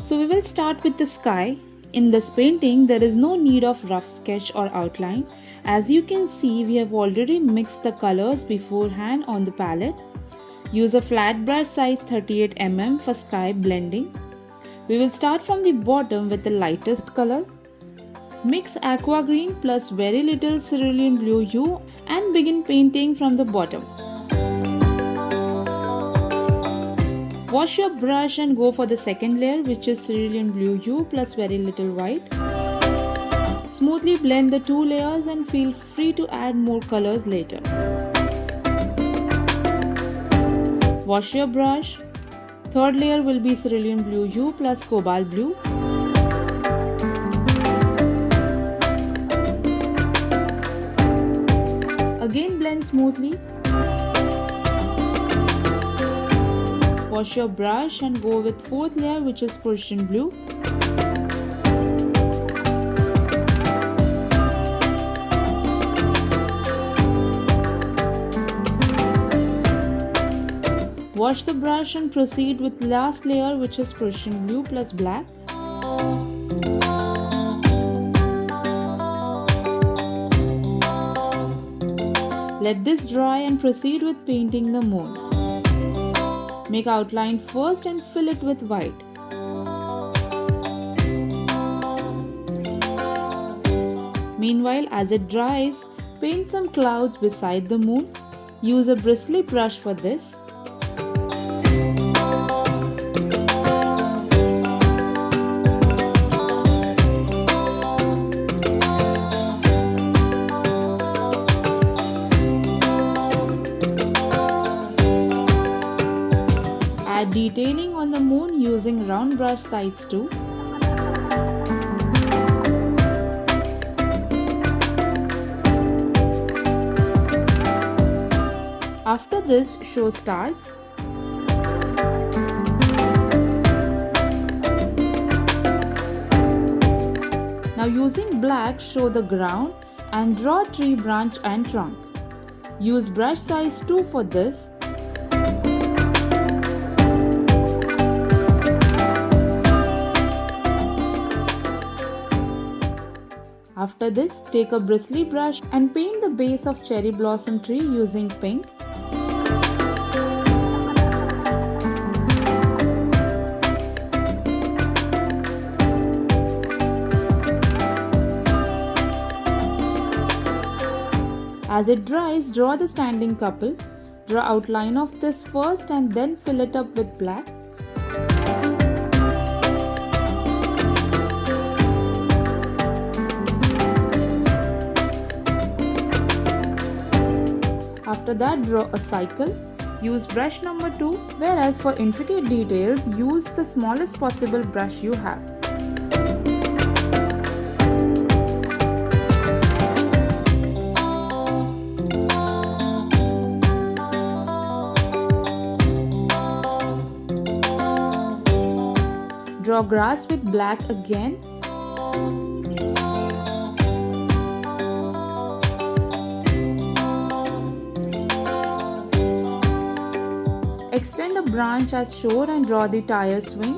So we will start with the sky. In this painting, there is no need of rough sketch or outline. As you can see, we have already mixed the colors beforehand on the palette. Use a flat brush size 38 mm for sky blending. We will start from the bottom with the lightest color. Mix aqua green plus very little cerulean blue hue and begin painting from the bottom. Wash your brush and go for the second layer, which is cerulean blue hue plus very little white. Smoothly blend the two layers and feel free to add more colors later. Wash your brush. Third layer will be cerulean blue hue plus cobalt blue. Again blend smoothly. Wash your brush and go with fourth layer, which is Persian blue. Wash the brush and proceed with last layer, which is Persian blue plus black. Let this dry and proceed with painting the moon. Make outline first and fill it with white. Meanwhile, as it dries, paint some clouds beside the moon. Use a bristly brush for this. Add detailing on the moon using round brush size 2. After this, show stars. Now using black, show the ground and draw tree branch and trunk. Use brush size 2 for this. After this, take a bristly brush and paint the base of cherry blossom tree using pink. As it dries, draw the standing couple. Draw outline of this first and then fill it up with black. After that, draw a cycle. Use brush number 2, whereas for intricate details, use the smallest possible brush you have. Draw grass with black again. Extend a branch as shown and draw the tire swing.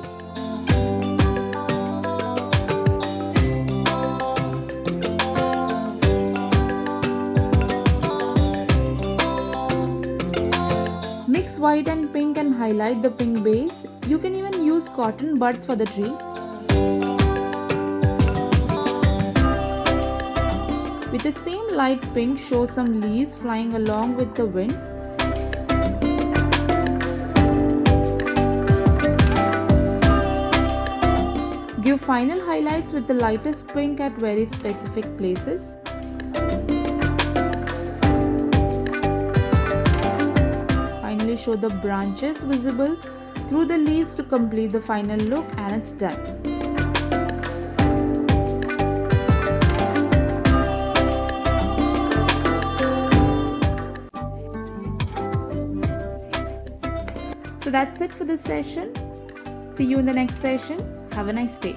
Mix white and pink and highlight the pink base. You can even use cotton buds for the tree. With the same light pink, show some leaves flying along with the wind. Give final highlights with the lightest pink at very specific places. Finally, show the branches visible through the leaves to complete the final look, and it's done. So that's it for this session. See you in the next session. Have a nice day.